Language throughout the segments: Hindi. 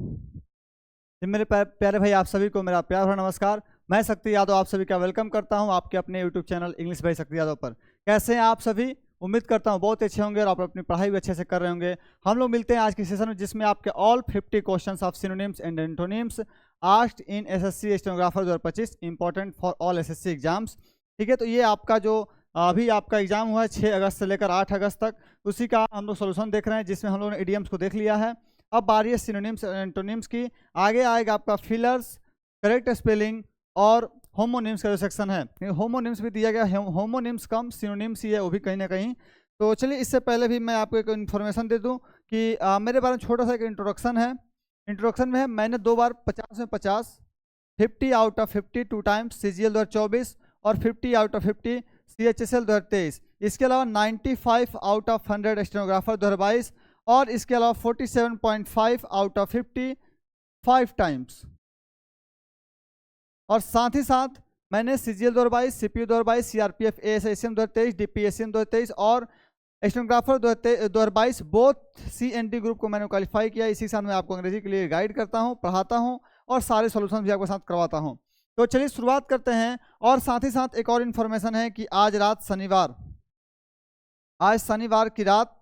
जी मेरे प्यारे भाई, आप सभी को मेरा प्यार भरा नमस्कार। मैं शक्ति यादव आप सभी का वेलकम करता हूं आपके अपने यूट्यूब चैनल इंग्लिश भाई शक्ति यादव पर। कैसे हैं आप सभी? उम्मीद करता हूं बहुत अच्छे होंगे और आप अपनी पढ़ाई भी अच्छे से कर रहे होंगे। हम लोग मिलते हैं आज की सेशन में, जिसमें आपके all 50 questions of synonyms and antonyms asked in SSC stenographer 2025 important for all SSC exams. ठीक है, तो ये आपका जो अभी आपका एग्जाम हुआ है 6 अगस्त से लेकर 8 अगस्त तक, उसी का हम लोग सोल्यूशन देख रहे हैं, जिसमें हम लोगों ने इडियम्स को देख लिया है। अब बारी है सिनोनिम्स और एंटोनिम्स की। आगे आएगा आपका फिलर्स, करेक्ट स्पेलिंग और होमोनिम्स का जो सेक्शन है। होमोनिम्स भी दिया गया है, होमोनिम्स कम सिनोनिम्स ही है वो भी कहीं ना कहीं। तो चलिए, इससे पहले भी मैं आपको एक इन्फॉर्मेशन दे दूं कि मेरे बारे में छोटा सा एक इंट्रोडक्शन है। इंट्रोडक्शन में है, मैंने 2 बार 50 में 50, 50 आउट ऑफ 50 2 टाइम्स CGL 2024 और 50 आउट ऑफ 50 CHSL 2023। इसके अलावा 95 आउट ऑफ 100 स्टेनोग्राफर 2022 और इसके अलावा 47.5 आउट ऑफ 50 5 टाइम्स। और साथ ही साथ मैंने CGL 2022, CPU 2022, CRPF ASM 2023, DPSM 2023 और स्टेनोग्राफर 2022 बोथ CND ग्रुप को मैंने क्वालिफाई किया। इसी के साथ मैं आपको अंग्रेजी के लिए गाइड करता हूं, पढ़ाता हूं और सारे सॉल्यूशन भी आपके साथ करवाता हूं। तो चलिए शुरुआत करते हैं। और साथ ही साथ एक और इन्फॉर्मेशन है कि आज शनिवार की रात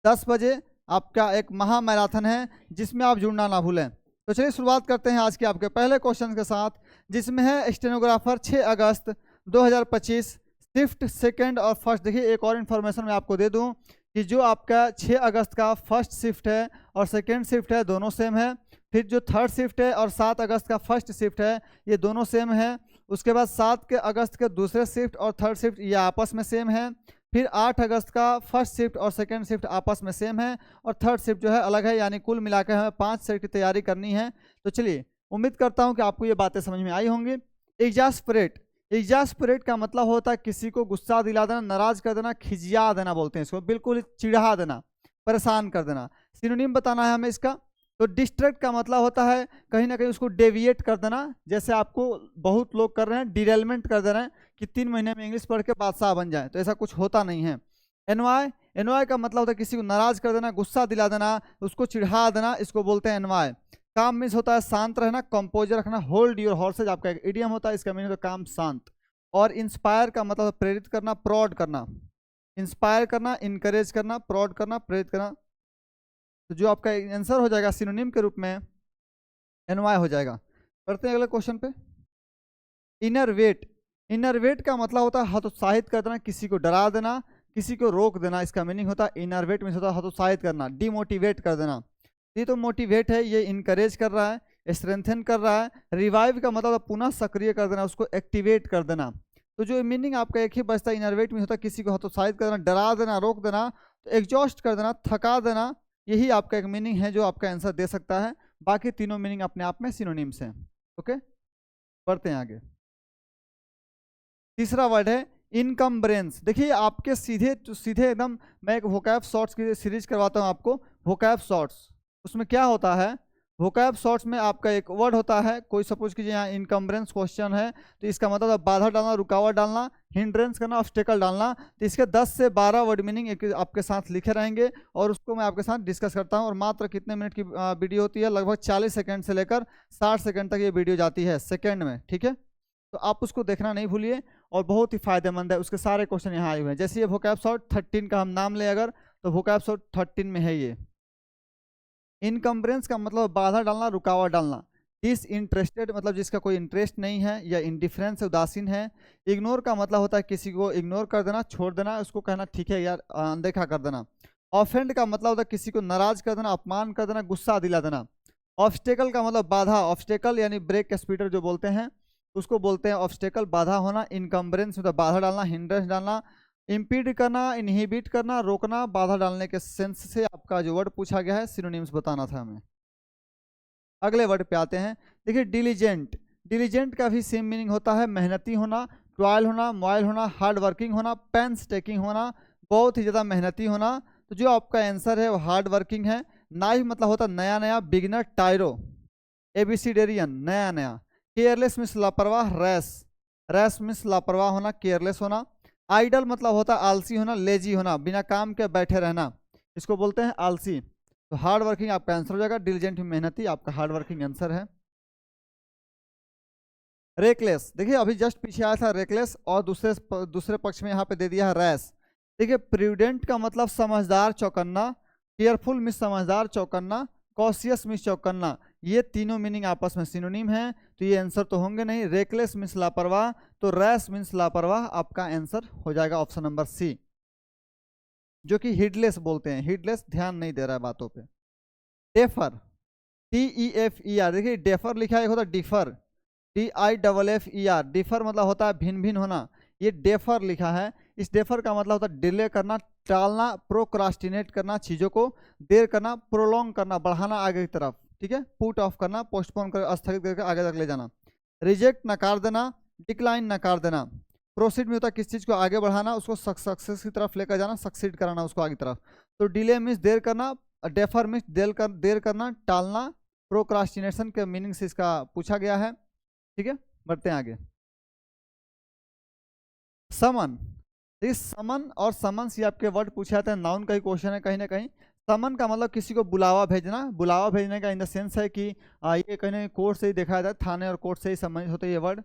10 बजे आपका एक महा मैराथन है, जिसमें आप जुड़ना ना भूलें। तो चलिए शुरुआत करते हैं आज के आपके पहले क्वेश्चन के साथ, जिसमें है स्टेनोग्राफर 6 अगस्त 2025 शिफ्ट सेकंड और फर्स्ट। देखिए, एक और इन्फॉर्मेशन मैं आपको दे दूं कि जो आपका 6 अगस्त का फर्स्ट शिफ्ट है और सेकंड शिफ्ट है, दोनों सेम है। फिर जो थर्ड शिफ्ट है और 7 अगस्त का फर्स्ट शिफ्ट है, ये दोनों सेम है। उसके बाद 7 अगस्त के दूसरे शिफ्ट और थर्ड शिफ्ट ये आपस में सेम है। फिर 8 अगस्त का फर्स्ट शिफ्ट और सेकंड शिफ्ट आपस में सेम है और थर्ड शिफ्ट जो है अलग है। यानी कुल मिलाकर हमें 5 सेट की तैयारी करनी है। तो चलिए, उम्मीद करता हूं कि आपको ये बातें समझ में आई होंगी। एग्जास्परेट का मतलब होता है किसी को गुस्सा दिला देना, नाराज कर देना, खिजिया देना बोलते हैं इसको, बिल्कुल चिढ़ा देना, परेशान कर देना। सिनोनिम बताना है हमें इसका। तो डिस्ट्रैक्ट का मतलब होता है कहीं ना कहीं उसको डेविएट कर देना, जैसे आपको बहुत लोग कर रहे हैं, डिरेलमेंट कर दे रहे हैं कि 3 महीने में इंग्लिश पढ़ के बादशाह बन जाए। तो ऐसा कुछ होता नहीं है। एनवाय का मतलब होता है किसी को नाराज कर देना, गुस्सा दिला देना, उसको चिढ़ा देना, इसको बोलते हैं एनवाय। काम मीन्स होता है शांत रहना, कंपोजर रखना, होल्ड योर हॉर्सेज आपका एक इडियम होता है, इसका मीनिंग होता है काम शांत। और इंस्पायर का मतलब प्रेरित करना, प्रॉड करना। इंस्पायर करना, इनकरेज करना, प्रॉड करना, प्रेरित करना। तो जो आपका आंसर हो जाएगा सिनोनिम के रूप में एनवाय हो जाएगा। करते हैं अगले क्वेश्चन पे। इनर वेट का मतलब होता है हतोत्साहित कर देना, किसी को डरा देना, किसी को रोक देना, इसका मीनिंग होता है इनर वेट मीन्स होता है हतोत्साहित करना, डिमोटिवेट कर देना। ये तो मोटिवेट है, ये इनकरेज कर रहा है, स्ट्रेंथन कर रहा है। रिवाइव का मतलब पुनः सक्रिय कर देना, उसको एक्टिवेट कर देना। तो जो मीनिंग आपका एक ही बचता है, इनरवेट में होता है किसी को हतोत्साहित कर देना, डरा देना, रोक देना, तो एग्जॉस्ट कर देना, थका देना। यही आपका एक मीनिंग है जो आपका आंसर दे सकता है। बाकी तीनों मीनिंग अपने आप में सिनोनिम्स हैं। ओके, बढ़ते हैं आगे। तीसरा वर्ड है इनकम्बरेंस। देखिए, आपके सीधे सीधे एकदम मैं एक वोकैब शॉर्ट्स की सीरीज करवाता हूँ आपको, वोकैब शॉर्ट्स। उसमें क्या होता है, वोकैब शॉर्ट्स में आपका एक वर्ड होता है, कोई सपोज कीजिए यहाँ इनकम्बरेंस क्वेश्चन है, तो इसका मतलब बाधा डालना, रुकावट डालना, हिंड्रेंस करना, ऑब्स्टेकल डालना। तो इसके 10 से 12 वर्ड मीनिंग एक आपके साथ लिखे रहेंगे और उसको मैं आपके साथ डिस्कस करता हूँ। और मात्र कितने मिनट की वीडियो होती है, लगभग 40 सेकंड से लेकर 60 सेकंड तक ये वीडियो जाती है सेकंड में। ठीक है, तो आप उसको देखना नहीं भूलिए और बहुत ही फायदेमंद है। उसके सारे क्वेश्चन यहाँ आए हुए हैं। जैसे ये वोकैब शॉर्ट 13 का हम नाम ले अगर, तो वोकैब शॉर्ट 13 में है ये। इनकम्बरेंस का मतलब बाधा डालना, रुकावट डालना। डिसइंटरेस्टेड मतलब जिसका कोई इंटरेस्ट नहीं है या इंडिफरेंस से उदासीन है। इग्नोर का मतलब होता है किसी को इग्नोर कर देना, छोड़ देना, उसको कहना ठीक है यार, अनदेखा कर देना। ऑफेंड का मतलब होता है किसी को नाराज कर देना, अपमान कर देना, गुस्सा दिला देना। ऑब्स्टेकल का मतलब बाधा, ऑब्स्टेकल यानी ब्रेक स्पीडर जो बोलते हैं उसको बोलते हैं ऑब्स्टेकल, बाधा होना। इनकम्बरेंस मतलब बाधा डालना, हिंड्रेंस डालना, इम्पीड करना, इनहिबिट करना, रोकना, बाधा डालने के सेंस से आपका जो वर्ड पूछा गया है सिनोनिम्स बताना था हमें। अगले वर्ड पे आते हैं। देखिए, डिलीजेंट का भी सेम मीनिंग होता है मेहनती होना, टॉयल होना, मॉयल होना, हार्ड वर्किंग होना, पेंस टेकिंग होना, बहुत ही ज़्यादा मेहनती होना। तो जो आपका आंसर है वो हार्ड वर्किंग है। नाइफ मतलब होता है नया नया, बिगिनर टायरो, एबिसिडेरियन नया नया। केयरलेस मीन्स लापरवाह, रैश मीन्स लापरवाह होना, केयरलेस होना। आइडल मतलब होता है आलसी होना, लेजी होना, बिना काम के बैठे रहना, इसको बोलते हैं आलसी। तो हार्ड वर्किंग आपका आंसर हो जाएगा, डिलीजेंट मेहनती आपका हार्ड वर्किंग आंसर है। रेकलेस, देखिए अभी जस्ट पीछे आया था रेकलेस और दूसरे पक्ष में यहाँ पे दे दिया है रैश। देखिए प्रूडेंट का मतलब समझदार चौकन्ना, केयरफुल मीन्स समझदार चौकन्ना, कॉशियस मीन्स चौकन्ना, ये तीनों मीनिंग आपस में सिनोनिम है, तो ये आंसर तो होंगे नहीं। रेकलेस मीन्स लापरवाह, तो रैश मीन्स लापरवाह, आपका आंसर हो जाएगा ऑप्शन नंबर सी, जो कि हीडलेस बोलते हैं। हीडलेस ध्यान नहीं दे रहा है बातों पे। डेफर, DEFER, देखिए डेफर लिखा है, एक होता डिफर, DIFFER, डिफर मतलब होता है भिन्न भिन्न होना, ये डेफर लिखा है। इस डेफर का मतलब होता है डिले करना, टालना, प्रोक्रास्टिनेट करना, चीज़ों को देर करना, प्रोलॉन्ग करना, बढ़ाना आगे की तरफ, ठीक है, पुट ऑफ करना, पोस्टपोन कर, स्थगित करके आगे तक ले जाना। रिजेक्ट नकार देना, डिक्लाइन नकार देना। प्रोसीड में होता है किस चीज़ को आगे बढ़ाना, उसको सक्सेस की तरफ लेकर जाना, सक्सीड कराना उसको आगे तरफ। तो डिले मीन्स देर करना, डेफर मीन्स देर करना, टालना, प्रोक्रास्टिनेशन के मीनिंग से इसका पूछा गया है, ठीक है। बढ़ते हैं आगे। समन, देखिए समन और समन्स ये आपके वर्ड पूछे जाते हैं, नाउन का ही क्वेश्चन है कहीं ना कहीं। समन का मतलब किसी को बुलावा भेजना, बुलावा भेजने का इन द सेंस है कि ये कहीं ना कहीं कोर्ट से ही देखा जाता है, थाने और कोर्ट से ही संबंधित होते हैं ये वर्ड।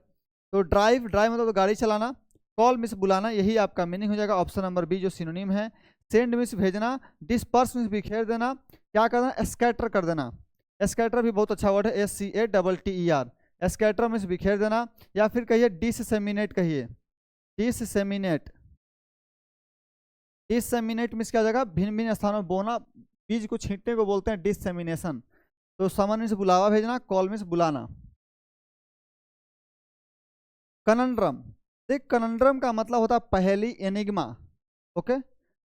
तो ड्राइव, ड्राइव मतलब तो गाड़ी चलाना, कॉल मिस बुलाना, यही आपका मीनिंग हो जाएगा ऑप्शन नंबर बी जो सिनोनिम है। सेंड मिस भेजना, डिस्पर्स मिस बिखेर देना, क्या करना, स्कैटर कर देना। स्कैटर भी बहुत अच्छा वर्ड है, SCATTER, स्कैटर मिस बिखेर देना, या फिर कहिए डिससेमिनेट, कहिए डिससेमिनेट। डिससेमिनेट मिस क्या हो जाएगा, भिन्न भिन्न स्थानों में बोना, बीज को छींटने को बोलते हैं डिससेमिनेशन। तो समन मिस बुलावा भेजना, कॉल मिस बुलाना। कनंड्रम, देख कनंड्रम का मतलब होता है पहेली, एनिग्मा, ओके।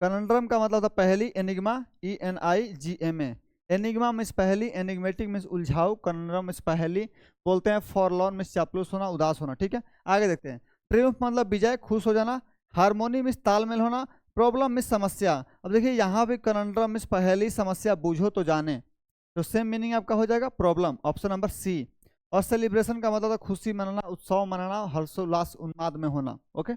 कनंड्रम का मतलब होता है पहेली, एनिग्मा, ENIGMA। एनिग्मा मिस पहेली, एनिग्मेटिक मिस उलझाऊ, कनंड्रम मिस पहेली बोलते हैं फॉरलॉन मिस चापलूस होना, उदास होना, ठीक है। आगे देखते हैं। ट्रिम्फ मतलब विजय, खुश हो जाना। हारमोनी मिस तालमेल होना। प्रॉब्लम मिस समस्या। अब देखिए यहाँ भी कनंड्रम मिस पहेली, समस्या बूझो तो जाने, तो सेम मीनिंग आपका हो जाएगा प्रॉब्लम, ऑप्शन नंबर सी। और सेलिब्रेशन का मतलब खुशी मनाना, उत्सव मनाना, हर्षोल्लास उन्माद में होना, ओके।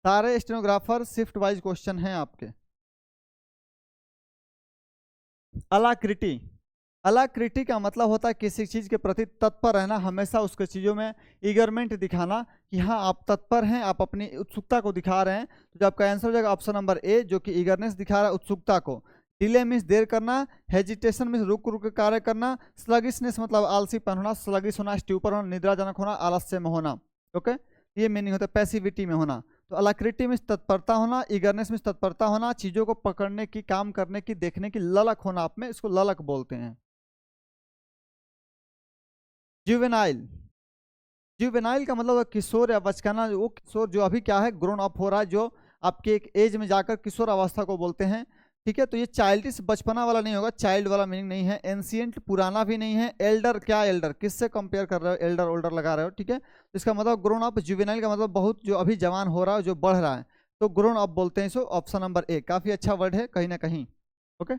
सारे स्टेनोग्राफर शिफ्ट वाइज क्वेश्चन हैं आपके। अलाक्रिटी, अलाक्रिटी का मतलब होता है किसी चीज के प्रति तत्पर रहना, हमेशा उसके चीजों में ईगरमेंट दिखाना कि हाँ आप तत्पर हैं, आप अपनी उत्सुकता को दिखा रहे हैं। तो जो आपका आंसर हो जाएगा ऑप्शन नंबर ए, जो कि ईगरनेस दिखा रहा है, उत्सुकता को। डिले मीन्स देर करना, हेजिटेशन मीन्स रुक रुक के कार्य करना, स्लगिशनेस मतलब आलसीपन होना, स्लगिश होना, स्ट्यूपर होना, निद्राजनक होना, आलस्य में होना, ओके। ये मीनिंग होता है पैसिविटी में होना। तो अलाक्रिटी मीन्स तत्परता होना, ईगरनेस मीन्स तत्परता होना, चीजों को पकड़ने की, काम करने की, देखने की ललक होना, आप में इसको ललक बोलते हैं। जुवेनाइल, जुवेनाइल का मतलब है किशोर या बचकाना, वो किशोर जो अभी क्या है ग्रोन अप हो रहा है, जो आपके एक एज में जाकर किशोर अवस्था को बोलते हैं, ठीक है। तो ये चाइल्डिश बचपना वाला नहीं होगा, चाइल्ड वाला मीनिंग नहीं है। एंशियंट पुराना भी नहीं है। एल्डर, क्या एल्डर, किससे कंपेयर कर रहे हो, एल्डर ओल्डर लगा रहे हो, ठीक है। तो इसका मतलब ग्रोन अप। जुवेनाइल का मतलब बहुत जो अभी जवान हो रहा है, जो बढ़ रहा है, तो ग्रोन अप बोलते हैं इसको, ऑप्शन नंबर ए काफी अच्छा वर्ड है कहीं ना कहीं, ओके।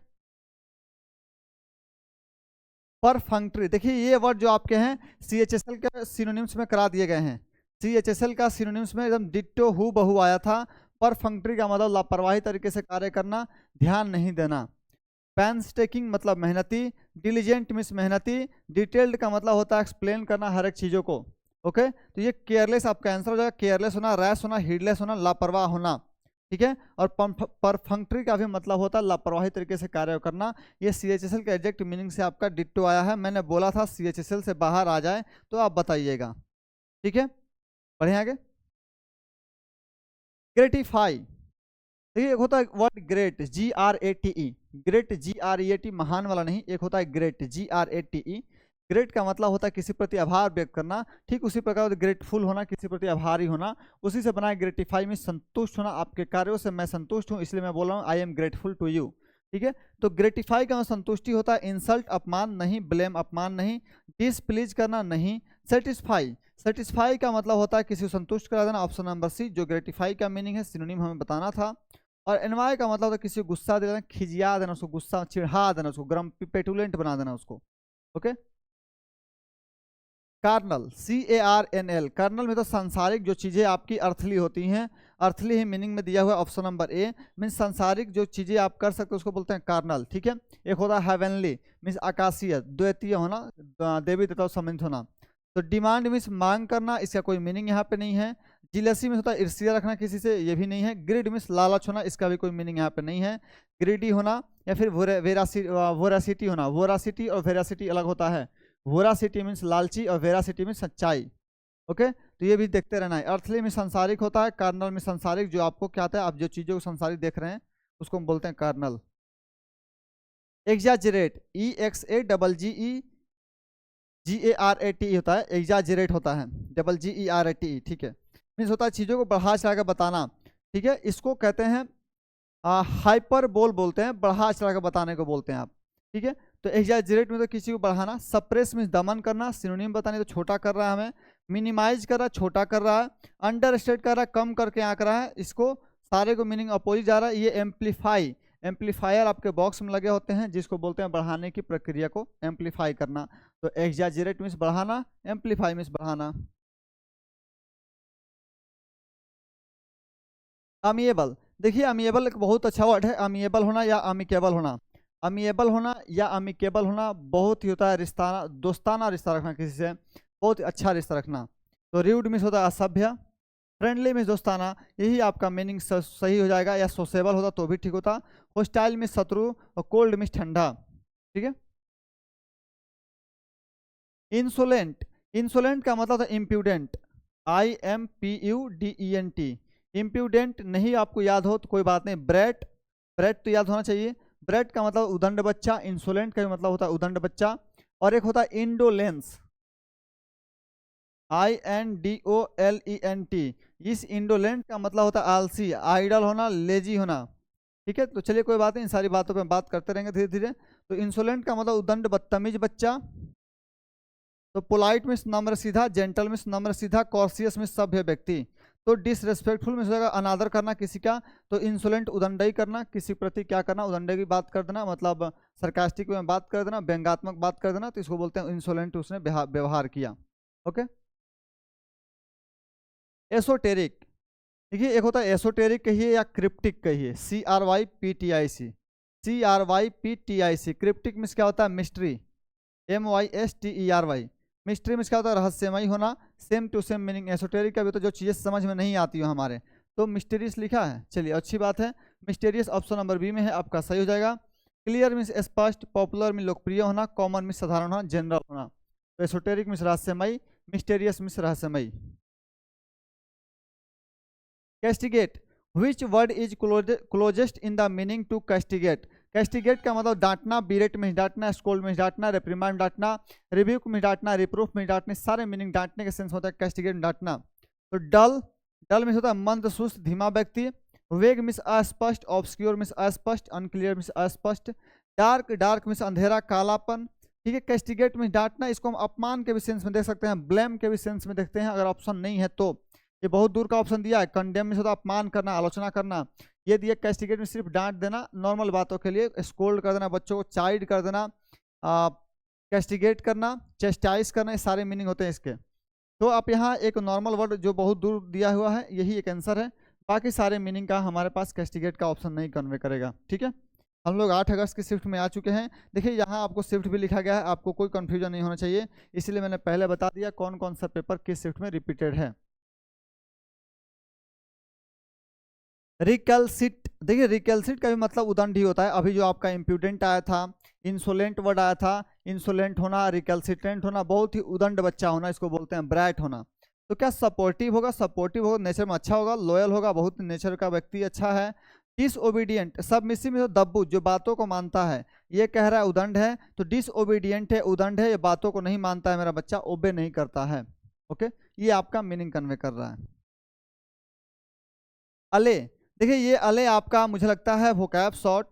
परफंक्ट्री, देखिए ये वर्ड जो आपके हैं CHSL के सिनोनिम्स में करा दिए गए हैं। CHSL का सिनोनिम्स में एकदम डिट्टो हु बहू आया था। परफंक्ट्री का मतलब लापरवाही तरीके से कार्य करना, ध्यान नहीं देना। पैंसटेकिंग मतलब मेहनती। डिलीजेंट मीन्स मेहनती। डिटेल्ड का मतलब होता है एक्सप्लेन करना हर एक चीज़ों को, ओके। तो ये केयरलेस आपका आंसर हो जाएगा, केयरलेस होना, रैश होना, हीडलेस होना, लापरवाह होना, ठीक है। और परफंक्ट्री का भी मतलब होता है लापरवाही तरीके से कार्य करना। ये CHSL के एग्जैक्ट मीनिंग से आपका डिट्टो आया है। मैंने बोला था CHSL से बाहर आ जाए तो आप बताइएगा, ठीक है। बढ़िया आगे। ग्रेटिफाई, देखिए एक होता है word great, GRATE, great GREAT, महान वाला नहीं, एक होता है ग्रेट, GRATE। ग्रेट का मतलब होता है किसी प्रति आभार व्यक्त करना, ठीक उसी प्रकार ग्रेटफुल होना, किसी प्रति आभारी होना, उसी से बना है ग्रेटिफाई में संतुष्ट होना, आपके कार्यों से मैं संतुष्ट हूँ इसलिए मैं बोल रहा हूँ I am grateful to you, ठीक है। तो ग्रेटिफाई का संतुष्टि होता है। इंसल्ट अपमान नहीं, ब्लेम अपमान नहीं, डिसप्लीज करना नहीं, सेटिस्फाई, सेटिस्फाई का मतलब होता है किसी को संतुष्ट करा देना, ऑप्शन नंबर सी जो ग्रेटिफाई का मीनिंग है, सिनोनिम हमें बताना था। और एनवाई का मतलब होता है किसी को गुस्सा दे देना, खिजिया देना, उसको गुस्सा चिढ़ा देना, उसको ग्रम पेटुलेंट बना देना उसको, ओके। कार्नल, CARNL, कर्नल में तो सांसारिक जो चीज़ें आपकी अर्थली होती हैं, अर्थली ही मीनिंग में दिया हुआ है ऑप्शन नंबर ए, मीन्स सांसारिक जो चीज़ें आप कर सकते हो उसको बोलते हैं कार्नल, ठीक है। एक होता है हेवनली, मीन्स आकाशीय, द्वितीय होना, देवी देवता संबंधित होना। तो डिमांड मीन्स मांग करना, इसका कोई मीनिंग यहाँ पे नहीं है। जिलसी में होता है ईर्ष्या रखना किसी से, ये भी नहीं है। ग्रिड मीन्स लालच होना, इसका भी कोई मीनिंग यहाँ पे नहीं है। ग्रिडी होना या फिर वोरासिटी होना, वोरासिटी और वेरासिटी अलग होता है। वोरासिटी मीन्स लालची और वेरासिटी मीन्स सच्चाई। ओके, तो ये भी देखते रहना है। अर्थली में संसारिक होता है, कार्नल में संसारिक, जो आपको क्या आता है, आप जो चीज़ों को संसारिक देख रहे हैं उसको हम बोलते हैं कार्नल। एग्जाजरेट, EXAGGEGARATE होता है, एग्जाजरेट होता है, GGERATE, ठीक है। मीन्स होता है चीज़ों को बढ़ा चढ़ा कर बताना, ठीक है। इसको कहते हैं हाइपर बोल बोलते हैं, बढ़ा चढ़ा कर बताने को बोलते हैं आप, ठीक है। तो एग्जैजरेट में तो किसी को बढ़ाना, सप्रेस में दमन करना, सिनोनिम बताने तो छोटा कर रहा है हमें, मिनिमाइज कर रहा है, छोटा कर रहा है, अंडर स्टेट कर रहा है, कम करके आंक रहा है, इसको सारे को मीनिंग अपोजिट जा रहा है। ये एम्पलीफाई, एम्पलीफायर आपके बॉक्स में लगे होते हैं, जिसको बोलते हैं बढ़ाने की प्रक्रिया को एम्पलीफाई करना। तो एग्जैजरेट मीन्स बढ़ाना, एम्पलीफाई मीन्स बढ़ाना। अमिएबल, देखिए अमिएबल एक बहुत अच्छा वर्ड है, अमिएबल होना या अमिकेबल होना। अमिएबल होना या अमिकेबल होना बहुत ही होता है रिश्ता, दोस्ताना रिश्ता रखना किसी से, बहुत अच्छा रिश्ता रखना। तो रूड मीन्स होता है असभ्य, फ्रेंडली मीन्स दोस्ताना, यही आपका मीनिंग सही हो जाएगा। या सोसेबल होता तो भी ठीक होता। होस्टाइल मीन्स शत्रु और कोल्ड मीन्स ठंडा, ठीक है। इंसोलेंट, इंसोलेंट का मतलब था इम्प्यूडेंट, IMPUDENT, इम्प्यूडेंट नहीं आपको याद हो तो कोई बात नहीं। ब्रेट, ब्रेट तो याद होना चाहिए। ब्रेट का मतलब उदंड बच्चा, इंसोलेंट का भी मतलब होता है उदंड बच्चा। और एक होता है इंडोलेंस, INDOLENT, इस इंडोलेंट का मतलब होता है आलसी, आइडल होना, लेजी होना, ठीक है। तो चलिए कोई बात नहीं, इन सारी बातों पे बात करते रहेंगे धीरे धीरे। तो इंसोलेंट का मतलब उदंड बदतमीज बच्चा। तो पोलाइट मीन्स नम्र सीधा, जेंटल मीन्स नम्र सीधा, कॉर्सियस मीन्स सभ्य व्यक्ति। तो डिसरेस्पेक्टफुल मीन्स होगा अनादर करना किसी का। तो इंसोलेंट उदंडई करना, किसी प्रति क्या करना, उदंडई की बात कर देना, मतलब सरकास्टिक में बात कर देना, व्यंगात्मक बात कर देना, तो इसको बोलते हैं इंसोलेंट, उसने व्यवहार किया। ओके। एसोटेरिक, देखिए एक होता है एसोटेरिक कहिए या क्रिप्टिक कहिए, CRYPTIC, क्रिप्टिक मीन्स क्या होता है, मिस्ट्री, MYSTERY, मिस्ट्री मीन्स क्या होता है, रहस्यमय होना। Same to same meaning esoteric का भी, तो जो चीज़ें समझ में नहीं आती हो हमारे, तो मिस्टीरियस लिखा है, चलिए अच्छी बात है। मिस्टीरियस ऑप्शन नंबर बी में है, आपका सही हो जाएगा। क्लियर मीन्स स्पष्ट, पॉपुलर मीन लोकप्रिय होना, कॉमन मीन्स साधारण होना, जनरल होना। तो एसोटेरिक मीन्स रहस्यमय, मिस्टीरियस मीन्स रहस्यमय। Castigate, which word is closest in the meaning to castigate. Castigate का मतलब डांटना, बीरेट में डांटना, स्कोल्ड में डांटना, रिप्रीमांड डांटना, रिव्यूक में डांटना, रिप्रूफ में डांटने, सारे मीनिंग डांटने के सेंस होता है कैस्टिगेट डांटना। तो डल, डल मीन्स होता है मंद सुस्त धीमा व्यक्ति। वेग मीन्स अस्पष्ट, ऑब्सक्योर मीन्स अस्पष्ट, अनक्लियर मीन्स अस्पष्ट। डार्क, डार्क मीन्स अंधेरा कालापन, ठीक है। कैस्टिगेट मीन्स डांटना, इसको हम अपमान के भी सेंस में देख सकते हैं, ब्लेम के भी सेंस में देखते हैं, अगर ऑप्शन नहीं है तो। ये बहुत दूर का ऑप्शन दिया है, कंडेम में होता है अपमान करना, आलोचना करना। ये दिया कैस्टिगेट में सिर्फ डांट देना, नॉर्मल बातों के लिए, स्कोल्ड कर देना, बच्चों को चाइल्ड कर देना, कैस्टिगेट करना, चेस्टाइज करना, ये सारे मीनिंग होते हैं इसके। तो आप यहाँ एक नॉर्मल वर्ड जो बहुत दूर दिया हुआ है, यही एक आंसर है। बाकी सारे मीनिंग का हमारे पास कैस्टिगेट का ऑप्शन नहीं कन्वे करेगा, ठीक है। हम लोग 8 अगस्त की शिफ्ट में आ चुके हैं। देखिए यहाँ आपको शिफ्ट भी लिखा गया है, आपको कोई कंफ्यूजन नहीं होना चाहिए, इसलिए मैंने पहले बता दिया कौन कौन सा पेपर किस शिफ्ट में रिपीटेड है। रिकैल्सिट, देखिए रिकैल्सिट का भी मतलब उदंड ही होता है। अभी जो आपका इम्प्यूडेंट आया था, इंसोलेंट वर्ड आया था, इंसोलेंट होना, रिकैल्सिटेंट होना, बहुत ही उदंड बच्चा होना, इसको बोलते हैं ब्राइट होना। तो क्या सपोर्टिव होगा, सपोर्टिव होगा, नेचर में अच्छा होगा, लॉयल होगा, बहुत नेचर का व्यक्ति अच्छा है। डिसओबीडियंट, सबमिसिव में दब्बू, जो बातों को मानता है, ये कह रहा है उदंड है, तो डिसओबीडियंट है, उदंड है, ये बातों को नहीं मानता है, मेरा बच्चा ओबे नहीं करता है। ओके, ये आपका मीनिंग कन्वे कर रहा है। अले, देखिए ये अले आपका मुझे लगता है वोकैब शॉर्ट,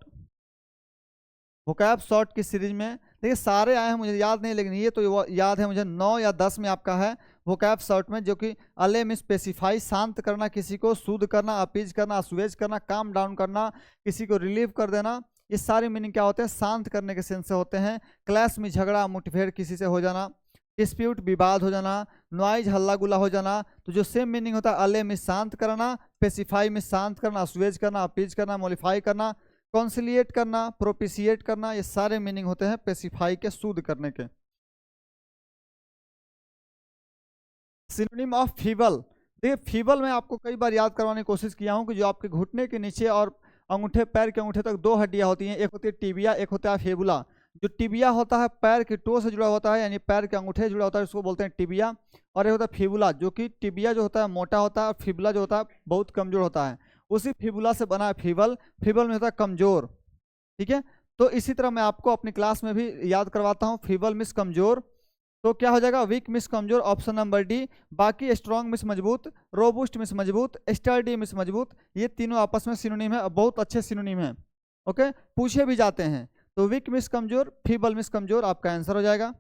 वोकैब शॉर्ट की सीरीज में, देखिए सारे आए हैं मुझे याद नहीं, लेकिन ये तो याद है मुझे 9 या 10 में आपका है वोकैब शॉर्ट में, जो कि अले में स्पेसिफाई, शांत करना, किसी को सूद करना, अपीज करना, असुएज करना, काम डाउन करना, किसी को रिलीव कर देना, ये सारे मीनिंग क्या होते हैं, शांत करने के सेंस से होते हैं। क्लैश में झगड़ा, मुठभेड़ किसी से हो जाना, डिस्प्यूट विवाद हो जाना, नॉइज हल्ला गुला हो जाना। तो जो सेम मीनिंग होता है अले में शांत करना, पेसिफाई में शांत करना, असुएज करना, अपीज करना, मॉडिफाई करना, कॉन्सिलिएट करना, प्रोपिशिएट करना, ये सारे मीनिंग होते हैं पेसिफाई के, शुद्ध करने के। सिनोनिम ऑफ फीबल, देखिए फीबल में आपको कई बार याद करवाने की कोशिश किया हूँ कि जो आपके घुटने के नीचे और अंगूठे, पैर के अंगूठे तक दो हड्डियां होती हैं, एक होती है टिबिया, एक होता है फेबुला। जो टिबिया होता है पैर की टो से जुड़ा होता है, यानी पैर के अंगूठे से जुड़ा होता है, उसको बोलते हैं टिबिया। और एक होता है फिबुला, जो कि टिबिया जो होता है मोटा होता है और फिबुला जो होता है बहुत कमजोर होता है। उसी फिबुला से बना है फीबल, फीबल में होता है कमजोर। ठीक है, तो इसी तरह मैं आपको अपनी क्लास में भी याद करवाता हूँ, फीबल मिस कमजोर। तो क्या हो जाएगा, वीक मिस कमजोर, ऑप्शन नंबर डी। बाकी स्ट्रॉन्ग मिस मजबूत, रोबुस्ट मिस मजबूत, स्टर्डी मिस मजबूत, ये तीनों आपस में सिनोनिम है, बहुत अच्छे सिनोनिम है। ओके, पूछे भी जाते हैं। तो वीक मिस कमजोर, फीबल मिस कमजोर आपका आंसर हो जाएगा।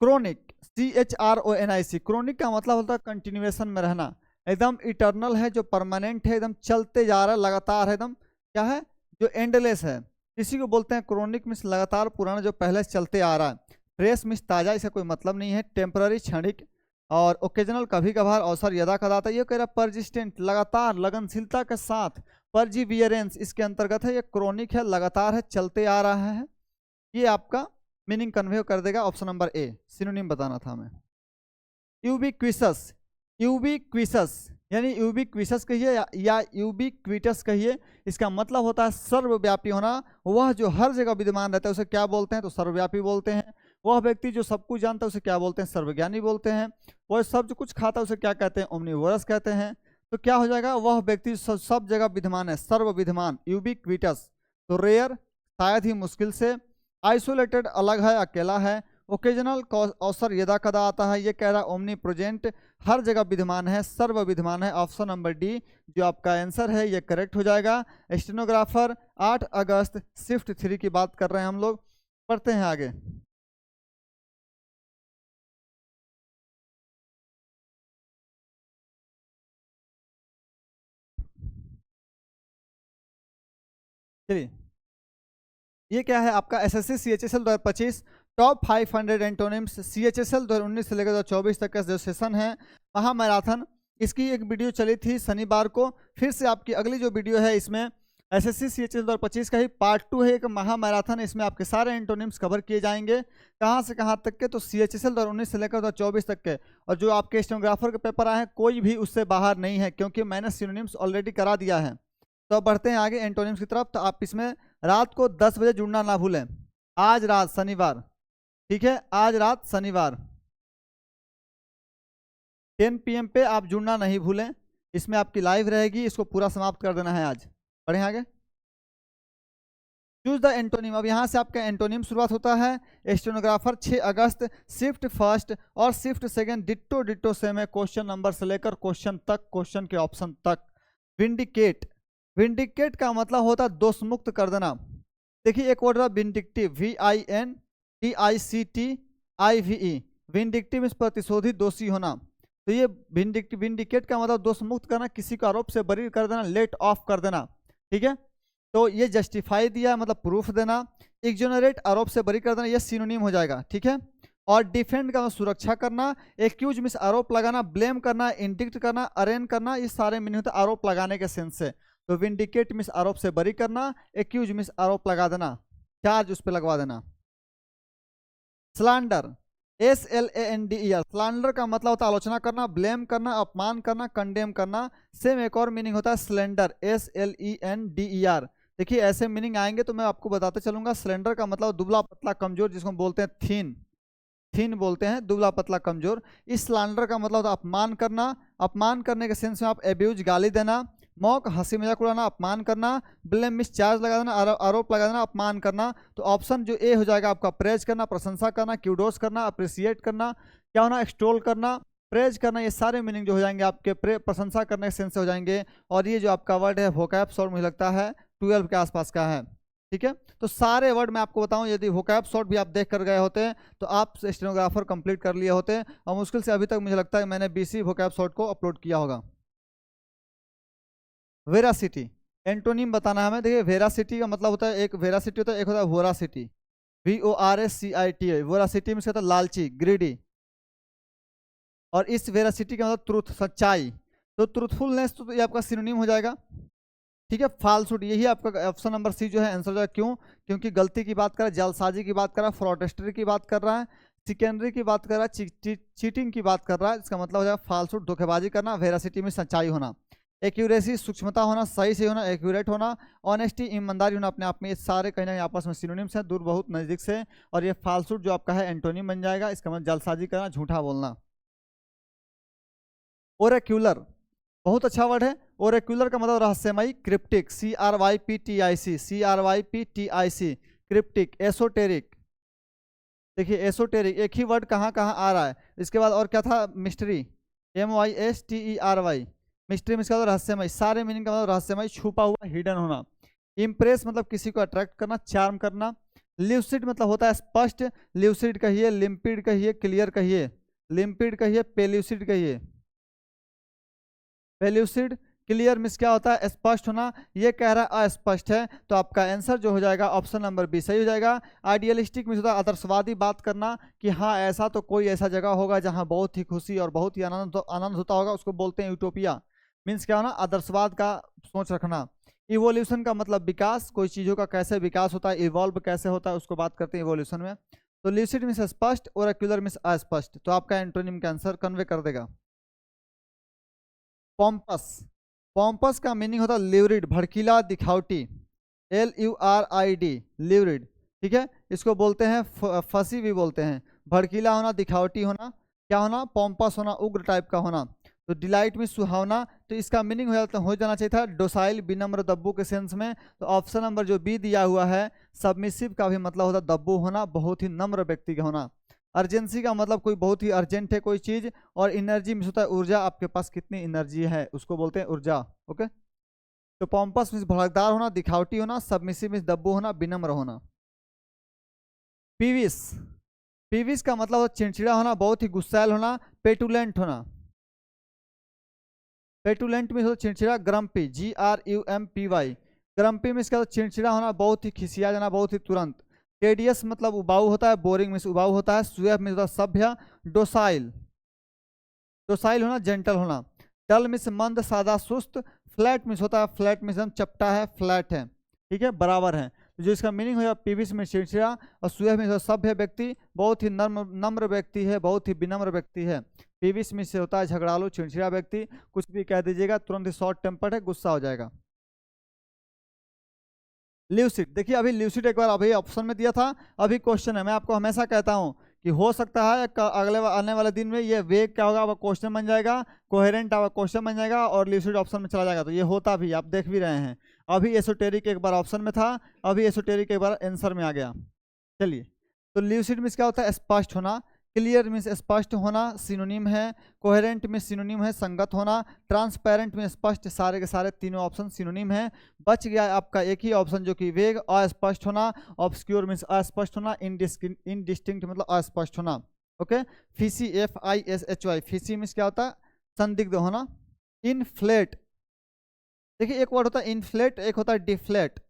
क्रोनिक, CHRONIC, क्रोनिक का मतलब होता है कंटिन्यूएशन में रहना, एकदम इटर्नल है, जो परमानेंट है, एकदम चलते जा रहा है, लगातार है, एकदम क्या है, जो एंडलेस है, इसी को बोलते हैं क्रोनिक। मिस लगातार पुराना जो पहले से चलते आ रहा है। फ्रेश मिस ताजा, इसका कोई मतलब नहीं है। टेम्पररी क्षणिक, और ओकेजनल कभी कभार, अवसर यदा कदाता। ये कह रहा है परजिस्टेंट, लगातार लगनशीलता के साथ, परजिवियरेंस इसके अंतर्गत है। ये क्रोनिक है, लगातार है, चलते आ रहा है। ये आपका मीनिंग कन्वे कर देगा, ऑप्शन नंबर ए सिनोनिम बताना था हमें। यूबिक्विसस, यूबिक्विसस यानी यूबिक्विसस कहिए या यूबिक्विटस कहिए, इसका मतलब होता है सर्वव्यापी होना। वह जो हर जगह विद्यमान रहता है उसे क्या बोलते हैं, तो सर्वव्यापी बोलते हैं। वह व्यक्ति जो सब कुछ जानता है उसे क्या बोलते हैं, सर्वज्ञानी बोलते हैं। वह सब कुछ खाता है उसे क्या कहते हैं, ओमनिवोरस कहते हैं। तो क्या हो जाएगा, वह व्यक्ति सब जगह विद्यमान है, सर्व विद्यमान, यूबिक्विटस। तो रेयर, शायद ही, मुश्किल से। आइसोलेटेड, अलग है, अकेला है। ओकेजनल, अवसर यदा कदा आता है। ये कह रहा है ओमनी प्रेजेंट, हर जगह विद्यमान है, सर्व विद्यमान है। ऑप्शन नंबर डी जो आपका आंसर है ये करेक्ट हो जाएगा। स्टेनोग्राफर 8 अगस्त शिफ्ट 3 की बात कर रहे हैं हम लोग। पढ़ते हैं आगे। चलिए, ये क्या है आपका SSC CHSL 2025 top 500 antonyms CHSL 2019 से लेकर 2024 तक का जो सेशन है महा मैराथन, इसकी एक वीडियो चली थी शनिवार को। फिर से आपकी अगली जो वीडियो है इसमें SSC CHSL 2025 का ही पार्ट 2 है, एक महा मैराथन। इसमें आपके सारे एंटोनिम्स कवर किए जाएंगे, कहाँ से कहाँ तक के, तो CHSL 2019 से लेकर 2024 तक के। और जो आपके स्टेनोग्राफर के पेपर आए हैं कोई भी उससे बाहर नहीं है, क्योंकि मैंने सिनोनिम्स ऑलरेडी करा दिया है। तो अब बढ़ते हैं आगे एंटोनिम्स की तरफ। तो आप इसमें रात को 10 बजे जुड़ना ना भूलें, आज रात शनिवार, ठीक है, आज रात शनिवार 10 PM पे आप जुड़ना नहीं भूलें। इसमें आपकी लाइव रहेगी, इसको पूरा समाप्त कर देना है आज। बढ़े आगे। चूज द एंटोनिम, अब यहाँ से आपका एंटोनिम शुरुआत होता है। स्टेनोग्राफर 6 अगस्त शिफ्ट फर्स्ट और shift second ditto ditto same है, क्वेश्चन नंबर से लेकर क्वेश्चन तक, क्वेश्चन के ऑप्शन तक। विंडिकेट, विंडिकेट का मतलब होता है दोष मुक्त कर देना। देखिए एक वर्ड रहा विंडिक्टिव, VINDICTIVE, विंडिक्टिव इस प्रतिशोधी दोषी होना। तो ये विंडिकेट का मतलब दोष मुक्त करना, किसी को आरोप से बरी कर देना, लेट ऑफ कर देना। ठीक है, तो ये जस्टिफाई दिया मतलब प्रूफ देना। एक्सोनरेट, आरोप से बरी कर देना, ये सिनोनिम हो जाएगा। ठीक है, और डिफेंड का सुरक्षा करना। एक्यूज मींस आरोप लगाना, ब्लेम करना, इंडिक्ट करना, अरेन करना, ये सारे मीनिंग होते हैं आरोप लगाने के सेंस से। तो विंडिकेट मींस आरोप से बरी करना, एक्यूज मींस आरोप लगा देना, चार्ज उस पर लगवा देना। स्लैंडर, SLANDER, स्लैंडर का मतलब होता है आलोचना करना, ब्लेम करना, अपमान करना, कंडेम करना। सेम एक और मीनिंग होता है स्लेंडर, SLENDER। देखिए ऐसे मीनिंग आएंगे तो मैं आपको बताते चलूंगा। स्लेंडर का मतलब दुबला पतला कमजोर, जिसको बोलते हैं थीन, थीन बोलते हैं, दुबला पतला कमजोर। इस स्लैंडर का मतलब होता है अपमान करना, अपमान करने के सेंस में आप एब्यूज, गाली देना। मॉक, हंसी मजाक उड़ाना, अपमान करना। ब्लेम मिस, चार्ज लगा देना, आरोप लगा देना, अपमान करना। तो ऑप्शन जो ए हो जाएगा आपका प्रेज करना, प्रशंसा करना, क्यूडोस करना, अप्रिसिएट करना, क्या होना, एक्सटोल करना, प्रेज करना। ये सारे मीनिंग जो हो जाएंगे आपके प्रशंसा करने के सेंस से हो जाएंगे। और ये जो आपका वर्ड है वोकैब शॉर्ट, मुझे लगता है 12 के आसपास का है। ठीक है, तो सारे वर्ड मैं आपको बताऊं, यदि वोकैब शॉर्ट भी आप देख कर गए होते तो आप स्टेनोग्राफर कंप्लीट कर लिए होते। और मुश्किल से अभी तक मुझे लगता है मैंने 20 वोकैब शॉर्ट को अपलोड किया होगा। वेरासिटी, एंटोनिम बताना है हमें। देखिए वेरासिटी का मतलब होता है, एक वेरासिटी होता है, एक होता है वोरासिटी। VORACITY, वोरासिटी में कहता है लालची, ग्रीडी। और इस वेरासिटी का मतलब ट्रूथ, सच्चाई। तो ट्रूथफुलनेस तो ये आपका सिनोनिम हो जाएगा। ठीक है, फाल्सूट, यही आपका ऑप्शन नंबर सी जो है आंसर हो जाएगा। क्यों? क्योंकि गलती की बात कर रहा है, जालसाजी की बात कर रहा है, फ्रॉडस्टरी की बात कर रहा है, चिकनरी की बात कर रहा है, चीटिंग की बात कर रहा है। इसका मतलब हो जाएगा फाल्सूट, धोखेबाजी करना, वेरासिटी में सच्चाई होना, एक्यूरेसी सूक्ष्मता होना, सही से होना, एक्यूरेट होना, ऑनेस्टी ईमानदारी होना। अपने आप में ये सारे कहीं ना कहीं आपस में सिनोनिम्स हैं, दूर बहुत नजदीक से। और ये फाल्सूट जो आपका है एंटोनिम बन जाएगा। इसका मतलब जालसाजी करना, झूठा बोलना। ओरेक्यूलर, बहुत अच्छा वर्ड है। ओरेक्यूलर का मतलब रहस्यमयी, क्रिप्टिक, CRYPTIC, क्रिप्टिक, एसोटेरिक। देखिए एसोटेरिक एक ही वर्ड कहाँ कहाँ आ रहा है। इसके बाद और क्या था? मिस्ट्री, MYSTERY, मिस्ट्री में इसका मतलब रहस्यमय। सारे मीनिंग का मतलब रहस्यमय, छुपा हुआ, हिडन होना। इम्प्रेस मतलब किसी को अट्रैक्ट करना, चार्म करना। ल्यूसिड मतलब होता है स्पष्ट, ल्यूसिड कहिए, लिम्पिड कहिए, क्लियर कहिए, लिम्पिड कहिए, पेल्यूसिड कहिए। पेल्यूसिड, क्लियर मीन्स क्या होता है? स्पष्ट होना। ये कह रहा है अस्पष्ट है, तो आपका आंसर जो हो जाएगा ऑप्शन नंबर बी सही हो जाएगा। आइडियलिस्टिक मीन्स होता है आदर्शवादी बात करना, कि हाँ ऐसा तो कोई ऐसा जगह होगा जहाँ बहुत ही खुशी और बहुत ही आनंद होता होगा, उसको बोलते हैं यूटोपिया। मीन्स क्या होना? आदर्शवाद का सोच रखना। इवोल्यूशन का मतलब विकास, कोई चीज़ों का कैसे विकास होता है, इवॉल्व कैसे होता है, उसको बात करते हैं इवोल्यूशन में। तो ल्यूसिड मीन्स स्पष्ट, ओरेक्युलर मीन्स अस्पष्ट। तो आपका एंटोनिम का आंसर कन्वे कर देगा। पॉम्पस, पॉम्पस का मीनिंग होता है ल्यूरिड, भड़कीला, दिखावटी, LURID, ल्यूरिड। ठीक है, इसको बोलते हैं फसी भी बोलते हैं। भड़कीला होना, दिखावटी होना, क्या होना? पॉम्पस होना, उग्र टाइप का होना। तो डिलाइट में सुहावना, तो इसका मीनिंग हो जाना चाहिए था डोसाइल, विनम्र, दब्बू के सेंस में। तो ऑप्शन नंबर जो बी दिया हुआ है, सबमिसिव का भी मतलब होता है दब्बू होना, बहुत ही नम्र व्यक्ति का होना। अर्जेंसी का मतलब कोई बहुत ही अर्जेंट है कोई चीज। और एनर्जी मीन्स होता है ऊर्जा, आपके पास कितनी एनर्जी है उसको बोलते हैं ऊर्जा। ओके, तो पॉम्पस मीन्स भड़कदार होना, दिखावटी होना, सबमिसिव मीन्स दब्बू होना, विनम्र होना। पीविस, पीविस का मतलब चिड़चिड़ा होना, बहुत ही गुस्सैल होना, पेटुलेंट होना। पेटुलेंट मीन्स चिड़चिड़ा, ग्रम्पी, GRUMPY, ग्रम्पी मीन्स क्या? चिड़चिड़ा होना, बहुत ही खिसिया जाना, बहुत ही तुरंत। टेडियस मतलब उबाऊ होता है, बोरिंग मीन्स उबाऊ होता है, स्वेफ मीन्स सभ्य, डोसाइल, डोसाइल होना, जेंटल होना। डल मीन्स मंद, सादा, सुस्त। फ्लैट मीन्स होता है, फ्लैट मीन्स चपटा है, फ्लैट है, ठीक है, बराबर है। तो जो इसका मीनिंग होगा पीविस में चिड़चिड़ा, और स्वेफ मीन्स सभ्य व्यक्ति, बहुत ही नम्र व्यक्ति है, बहुत ही विनम्र व्यक्ति है। पीविस मीन्स से होता है झगड़ालू, चिड़चिड़ा व्यक्ति, कुछ भी कह दीजिएगा तुरंत ही शॉर्ट टेम्पर्ड है, गुस्सा हो जाएगा। ल्यूसिड, देखिए अभी ल्यूसिड एक बार अभी ऑप्शन में दिया था, अभी क्वेश्चन है। मैं आपको हमेशा कहता हूँ कि हो सकता है अगले आने वाले दिन में ये वेग क्या होगा, क्वेश्चन बन जाएगा, कोहेरेंट क्वेश्चन बन जाएगा, और ल्यूसिड ऑप्शन में चला जाएगा। तो ये होता भी, आप देख भी रहे हैं। अभी एसोटेरिक एक बार ऑप्शन में था, अभी एसोटेरिक एक बार आंसर में आ गया। चलिए, तो ल्यूसिड मीन्स क्या होता है? स्पष्ट होना। क्लियर मीन्स स्पष्ट होना, सिनोनिम है। कोहेरेंट में सिनोनिम है संगत होना। ट्रांसपेरेंट में स्पष्ट, सारे के सारे तीनों ऑप्शन सिनोनिम है। बच गया आपका एक ही ऑप्शन जो कि वेग, अस्पष्ट होना। ऑब्सक्योर मीन्स अस्पष्ट होना। इनडिस्टिंक्ट मतलब अस्पष्ट होना। Okay, fishy, FISHY, fishy means क्या होता है? संदिग्ध होना। इनफ्लेट, देखिए एक वर्ड होता है इनफ्लेट, एक होता है डिफ्लेट।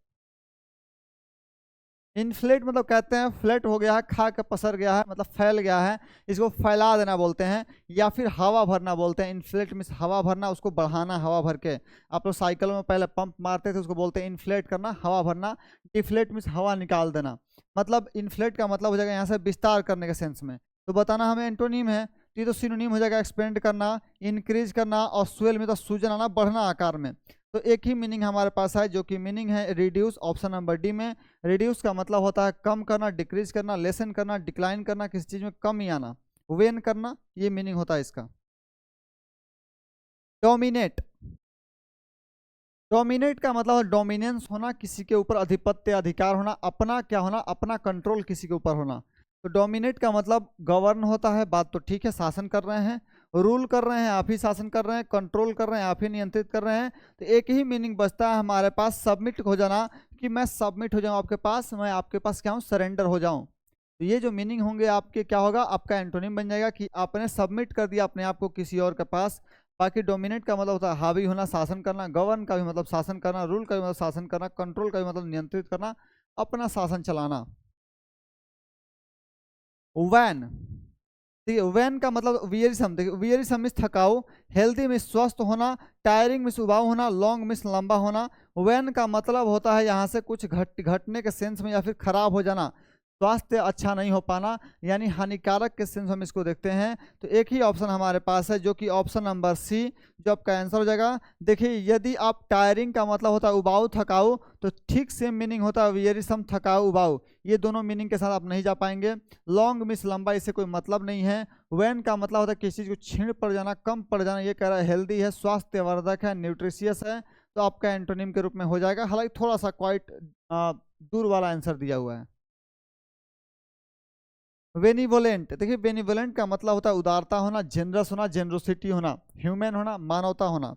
इनफ्लेट मतलब कहते हैं फ्लैट हो गया है, खा के पसर गया है, मतलब फैल गया है, इसको फैला देना बोलते हैं। या फिर हवा भरना बोलते हैं। इनफ्लेट मीन्स हवा भरना, उसको बढ़ाना हवा भर के। आप लोग साइकिल में पहले पंप मारते थे, उसको बोलते हैं इनफ्लेट करना, हवा भरना। डिफ्लेट मीन्स हवा निकाल देना। मतलब इनफ्लेट का मतलब हो जाएगा यहाँ से विस्तार करने के सेंस में। तो बताना हमें एंटोनिम है, तो ये तो सिनोनिम हो जाएगा एक्सपेंड करना, इंक्रीज करना, और स्वेल में तो सूजन आना, बढ़ना आकार में। तो एक ही मीनिंग हमारे पास है, जो कि मीनिंग है रिड्यूस, ऑप्शन नंबर डी में। रिड्यूस का मतलब होता है कम करना, डिक्रीज करना, लेसन करना, डिक्लाइन करना, किसी चीज में कमी आना, वेन करना, ये मीनिंग होता है इसका। डोमिनेट, डोमिनेट का मतलब डोमिनेंस होना, किसी के ऊपर अधिपत्य, अधिकार होना, अपना क्या होना, अपना कंट्रोल किसी के ऊपर होना। तो डोमिनेट का मतलब गवर्न होता है, बात तो ठीक है, शासन कर रहे हैं, रूल कर रहे हैं, आप ही शासन कर रहे हैं, कंट्रोल कर रहे हैं, आप ही नियंत्रित कर रहे हैं। तो एक ही मीनिंग बचता है हमारे पास, सबमिट हो जाना, कि मैं सबमिट हो जाऊं आपके पास, मैं आपके पास क्या हूँ, सरेंडर हो जाऊं। तो ये जो मीनिंग होंगे आपके, क्या होगा, आपका एंटोनिम बन जाएगा कि आपने सबमिट कर दिया अपने आप को किसी और के पास। बाकी डोमिनेट का मतलब होता है हावी होना, शासन करना। गवर्न का भी मतलब शासन करना, रूल का भी मतलब शासन करना, कंट्रोल का भी मतलब नियंत्रित करना, अपना शासन चलाना। वैन, ठीक है, वैन का मतलब वियरिसम, देखिए वियरिसम मीन्स थकाऊ, हेल्दी मीन्स स्वस्थ होना, टायरिंग मीन्स उबाऊ होना, लॉन्ग मीन्स लंबा होना। वैन का मतलब होता है यहाँ से कुछ घटने के सेंस में या फिर खराब हो जाना, स्वास्थ्य अच्छा नहीं हो पाना, यानी हानिकारक के सेंस हम इसको देखते हैं। तो एक ही ऑप्शन हमारे पास है जो कि ऑप्शन नंबर सी, जो आपका आंसर हो जाएगा। देखिए यदि आप टायरिंग का मतलब होता है उबाऊ थकाऊ, तो ठीक सेम मीनिंग होता है वियरिसम थकाऊ उबाऊ, ये दोनों मीनिंग के साथ आप नहीं जा पाएंगे। लॉन्ग मीन्स लंबा, इससे कोई मतलब नहीं है। वैन का मतलब होता है किसी चीज़ को छीण पड़ जाना, कम पड़ जाना, ये कह रहा है हेल्दी है, स्वास्थ्यवर्धक है, न्यूट्रिशियस है, तो आपका एंटोनिम के रूप में हो जाएगा। हालांकि थोड़ा सा क्वाइट दूर वाला आंसर दिया हुआ है। बेनिवोलेंट, देखिए बेनिवोलेंट का मतलब होता है उदारता होना, जेनरस होना, जेनरोसिटी होना, ह्यूमन होना, मानवता होना।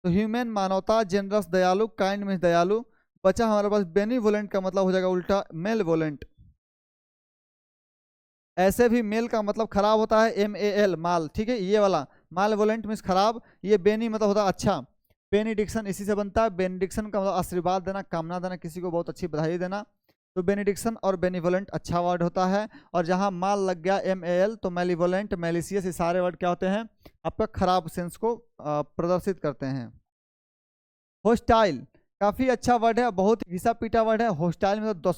तो ह्यूमन मानवता, जेनरस दयालु, काइंड में दयालु। बचा हमारे पास बेनिवोलेंट का मतलब हो जाएगा उल्टा मेलवोलेंट। ऐसे भी मेल का मतलब खराब होता है, MAL माल, ठीक है, ये वाला माल वोलेंट मीन्स खराब। ये बेनी मतलब होता है अच्छा, बेनिडिक्शन इसी से बनता है। बेनिडिक्शन का मतलब आशीर्वाद देना, कामना देना, किसी को बहुत अच्छी बधाई देना। तो बेनिडिक्शन और बेनिवोलेंट अच्छा वर्ड होता है। और जहाँ माल लग गया MAL, तो मेलिवोलेंट, मेलिसियस, ये सारे वर्ड क्या होते हैं, आपका खराब सेंस को प्रदर्शित करते हैं। होस्टाइल काफी अच्छा वर्ड है, बहुत घिसा पीटा वर्ड है। होस्टाइल में तो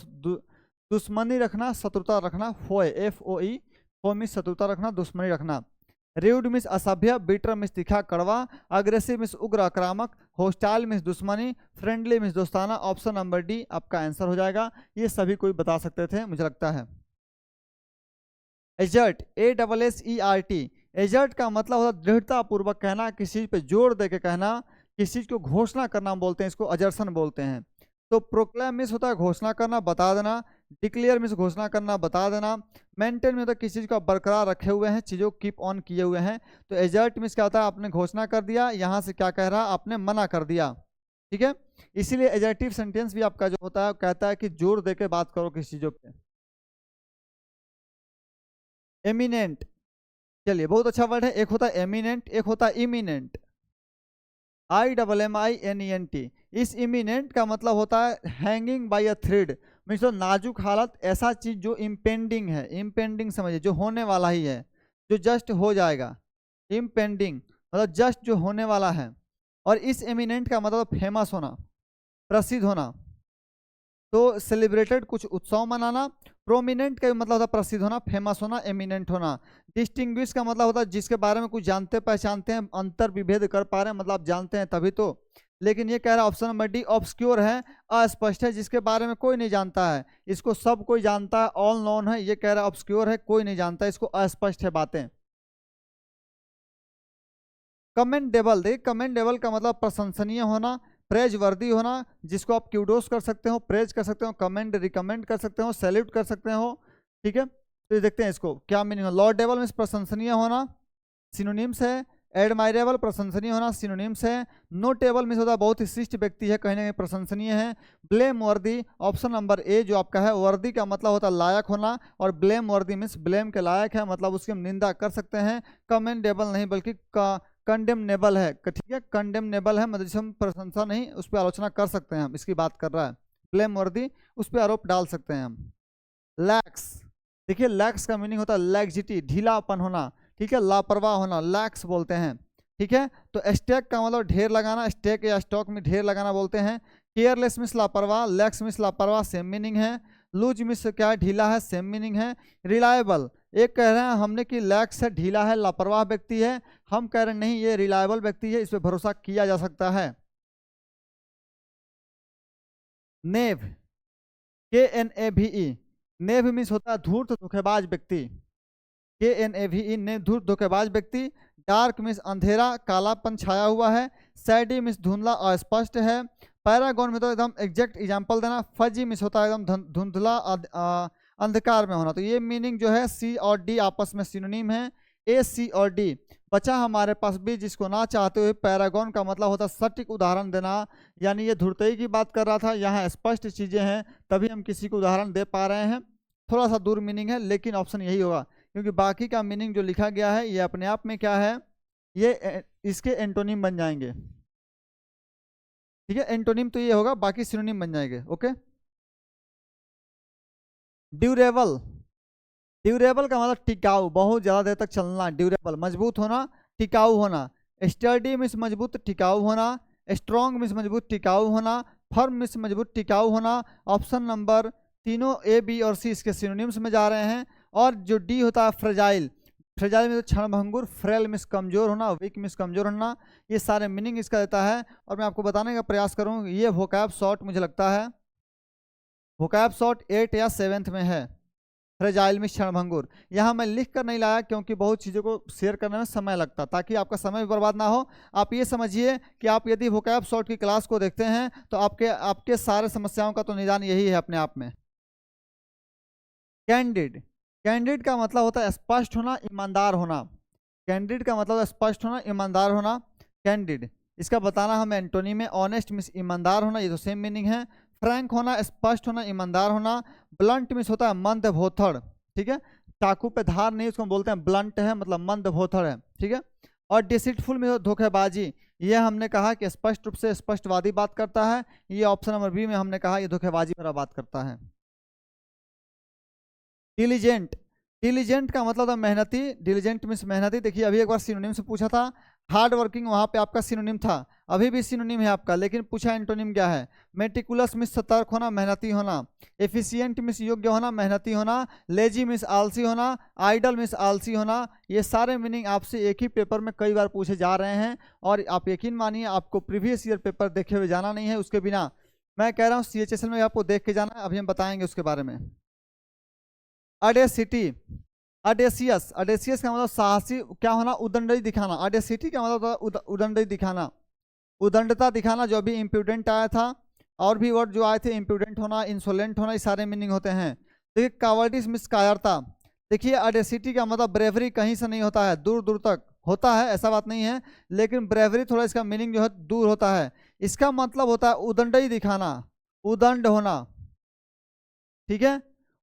दुश्मनी रखना, शत्रुता रखना, फोए, FOE, फो मीन्स शत्रुता रखना, दुश्मनी रखना। र्यूड मीन्स असभ्य, बिटर मीन्स तीखा कड़वा, अग्रेसिव मीन्स उग्र आक्रामक, होस्टाइल मीन्स दुश्मनी, फ्रेंडली मीन्स दोस्ताना। ऑप्शन नंबर डी आपका आंसर हो जाएगा। ये सभी कोई बता सकते थे मुझे लगता है। एजर्ट, ASSERT, एजर्ट का मतलब होता है दृढ़ता पूर्वक कहना, किसी चीज पे जोर दे के कहना, किसी चीज को घोषणा करना बोलते हैं, इसको अजर्सन बोलते हैं। तो प्रोक्लेम मीन्स होता है घोषणा करना, बता देना। डिक्लेयर मीन्स घोषणा करना, बता देना। मेंटेन में होता है किसी चीज को आप बरकरार रखे हुए हैं, चीजों को कीप ऑन किए हुए हैं। तो एजर्ट मीन्स क्या होता है, आपने घोषणा कर दिया, यहाँ से क्या कह रहा, आपने मना कर दिया, ठीक है। इसीलिए एजर्टिव सेंटेंस भी आपका जो होता है कहता है कि जोर दे के बात करो किसी चीजों पे। एमिनेंट, चलिए बहुत अच्छा वर्ड है। एक होता है एमिनेंट, एक होता है इमिनेंट, IMMINENT। इस इमिनेंट का मतलब होता है हैंगिंग बाय अ थ्रेड, मीन्स तो नाजुक हालत, ऐसा चीज जो इम्पेंडिंग है, इम्पेंडिंग समझिए जो होने वाला ही है, जो जस्ट हो जाएगा। इम्पेंडिंग मतलब जस्ट जो होने वाला है। और इस एमिनेंट का मतलब फेमस होना, प्रसिद्ध होना। तो सेलिब्रेटेड कुछ उत्सव मनाना। प्रोमिनेंट का भी मतलब होता है प्रसिद्ध होना, फेमस होना, एमिनेंट होना। डिस्टिंग्विश का मतलब होता है जिसके बारे में कुछ जानते पहचानते हैं, अंतर विभेद कर पा रहे हैं, मतलब आप जानते हैं तभी तो। लेकिन ये कह रहा है ऑप्शन नंबर डी ऑब्सक्योर है, अस्पष्ट है, जिसके बारे में कोई नहीं जानता है। इसको सब कोई जानता है, ऑल नोन है, ये कह रहा है ऑब्सक्योर है, कोई नहीं जानता, इसको अस्पष्ट है बातें। कमेंडेबल, देखिए कमेंडेबल का मतलब प्रशंसनीय होना, प्रेज वर्दी होना, जिसको आप क्यूडोस कर सकते हो, प्रेज कर सकते हो, कमेंड रिकमेंड कर सकते हो, सैल्यूट कर सकते हो, ठीक है। तो ये देखते हैं इसको क्या मीनिंग है। लॉर्डेबल मीन्स प्रशंसनीय होना, सिनोनिम्स है। एडमायरेबल प्रशंसनीय होना, सिनोनिम्स है। नोटेबल मीन्स होता है बहुत ही शिष्ट व्यक्ति है, कहीं ना कहीं प्रशंसनीय है। ब्लेम वर्दी, ऑप्शन नंबर ए जो आपका है, वर्दी का मतलब होता है लायक होना, और ब्लेम वर्दी मीन्स ब्लेम के लायक है, मतलब उसकी हम निंदा कर सकते हैं। कमेंडेबल नहीं बल्कि कंडेमनेबल है, ठीक है, कंडेमनेबल है, मतलब जिसे हम प्रशंसा नहीं, उस पर आलोचना कर सकते हैं हम, इसकी बात कर रहा है। ब्लेम वर्दी, उस पर आरोप डाल सकते हैं हम। लैक्स, देखिए लैक्स का मीनिंग होता है लैक्सिटी, ढीलापन होना, ठीक है, लापरवाह होना, लैक्स बोलते हैं, ठीक है। तो स्टेक का मतलब ढेर लगाना, स्टेक या स्टॉक में ढेर लगाना बोलते हैं। केयरलेस मिस लापरवाह, लैक्स मिस लापरवाह, सेम मीनिंग है। लूज मिस क्या है, ढीला है, सेम मीनिंग है। रिलायबल, एक कह रहे हैं हमने कि लैक्स है, ढीला है, लापरवाह व्यक्ति है, हम कह रहे हैं नहीं ये रिलायबल व्यक्ति है, इस पर भरोसा किया जा सकता है। नेव, KNAVE, नेव मीन्स होता है धूर्त धोखेबाज व्यक्ति, KNAVE ने धूर्त धोखेबाज व्यक्ति। डार्क मीन्स अंधेरा, कालापन छाया हुआ है। सैडी मीन्स धुंधला, अस्पष्ट है। पैरागॉन में तो एकदम एग्जैक्ट एग्जाम्पल देना। फजी मीन्स होता है एकदम धुंधला, अंधकार में होना। तो ये मीनिंग जो है सी और डी आपस में सिनोनिम है, A, C और D। बचा हमारे पास भी, जिसको ना चाहते हुए पैरागॉन का मतलब होता है सटीक उदाहरण देना, यानी ये धुरतई की बात कर रहा था, यहाँ स्पष्ट चीजें हैं तभी हम किसी को उदाहरण दे पा रहे हैं। थोड़ा सा दूर मीनिंग है, लेकिन ऑप्शन यही होगा, क्योंकि बाकी का मीनिंग जो लिखा गया है ये अपने आप में क्या है, ये इसके एंटोनिम बन जाएंगे, ठीक है। एंटोनिम तो ये होगा, बाकी सिनोनिम बन जाएंगे, ओके। ड्यूरेबल, ड्यूरेबल का मतलब टिकाऊ, बहुत ज़्यादा देर तक चलना। ड्यूरेबल मजबूत होना, टिकाऊ होना। स्टर्डी मीन्स मजबूत टिकाऊ होना। स्ट्रॉन्ग मीन्स मजबूत टिकाऊ होना। फर्म मीन्स मजबूत टिकाऊ होना। ऑप्शन नंबर तीनों ए बी और सी इसके सिनोनिम्स में जा रहे हैं। और जो डी होता है फ्रेजाइल, फ्रेजाइल में तो क्षणभंगुर, फ्रेल मिस कमजोर होना, वीक मिस कमजोर होना, ये सारे मीनिंग इसका देता है। और मैं आपको बताने का प्रयास करूँ, ये वोकैब शॉर्ट मुझे लगता है वोकैब शॉर्ट 8 या 7th में है, फ्रेजाइल मिस क्षणभंगुर। यहाँ मैं लिख कर नहीं लाया क्योंकि बहुत चीज़ों को शेयर करने में समय लगता, ताकि आपका समय भी बर्बाद ना हो। आप ये समझिए कि आप यदि वोकैब शॉर्ट की क्लास को देखते हैं तो आपके सारे समस्याओं का तो निदान यही है अपने आप में। कैंडिड, कैंडिड का मतलब होता है स्पष्ट होना, ईमानदार होना। कैंडिड का मतलब स्पष्ट होना, ईमानदार होना। कैंडिड इसका बताना हमें एंटोनी में, ऑनेस्ट मीन्स ईमानदार होना, ये तो सेम मीनिंग है। फ्रैंक होना, स्पष्ट होना, ईमानदार होना। ब्लंट मीन्स होता है मंद भोथड़, ठीक है, चाकू पे धार नहीं, उसको बोलते हैं ब्लंट है, मतलब मंद भोथड़ है, ठीक है। और डिसीटफुल में धोखेबाजी, ये हमने कहा कि स्पष्ट रूप से स्पष्टवादी बात करता है, ये ऑप्शन नंबर बी में हमने कहा ये धोखेबाजी वाला बात करता है। डिलीजेंट, डिलीजेंट का मतलब था मेहनती, डिलीजेंट मीन्स मेहनती। देखिए अभी एक बार सिनोनिम से पूछा था, हार्ड वर्किंग वहाँ पे आपका सिनोनिम था, अभी भी सिनोनिम है आपका, लेकिन पूछा एंटोनिम क्या है। मेटिकुलस मीन्स सतर्क होना, मेहनती होना। एफिशिएंट मीन्स योग्य होना, मेहनती होना। लेजी मीन्स आलसी होना। आइडल मीन्स आलसी होना। ये सारे मीनिंग आपसे एक ही पेपर में कई बार पूछे जा रहे हैं, और आप यकीन मानिए आपको प्रीवियस ईयर पेपर देखे हुए जाना नहीं है, उसके बिना मैं कह रहा हूँ CHSL में आपको देख के जाना है, अभी हम बताएंगे उसके बारे में। अडेसिटी, अडेसियस, अडेसियस का मतलब साहसी क्या होना, उदंडई दिखाना। अडेसिटी का मतलब उदंडई दिखाना, उदंडता दिखाना, जो अभी इम्प्यूडेंट आया था, और भी वर्ड जो आए थे, इम्प्यूडेंट होना, इंसोलेंट होना, ये सारे मीनिंग होते हैं। देखिए कावर्डिस मिस कायरता। देखिए अडेसिटी का मतलब ब्रेवरी कहीं से नहीं होता है, दूर दूर तक होता है, ऐसा बात नहीं है, लेकिन ब्रेवरी थोड़ा इसका मीनिंग जो है दूर होता है। इसका मतलब होता है उदंडई दिखाना, उदंड होना, ठीक है।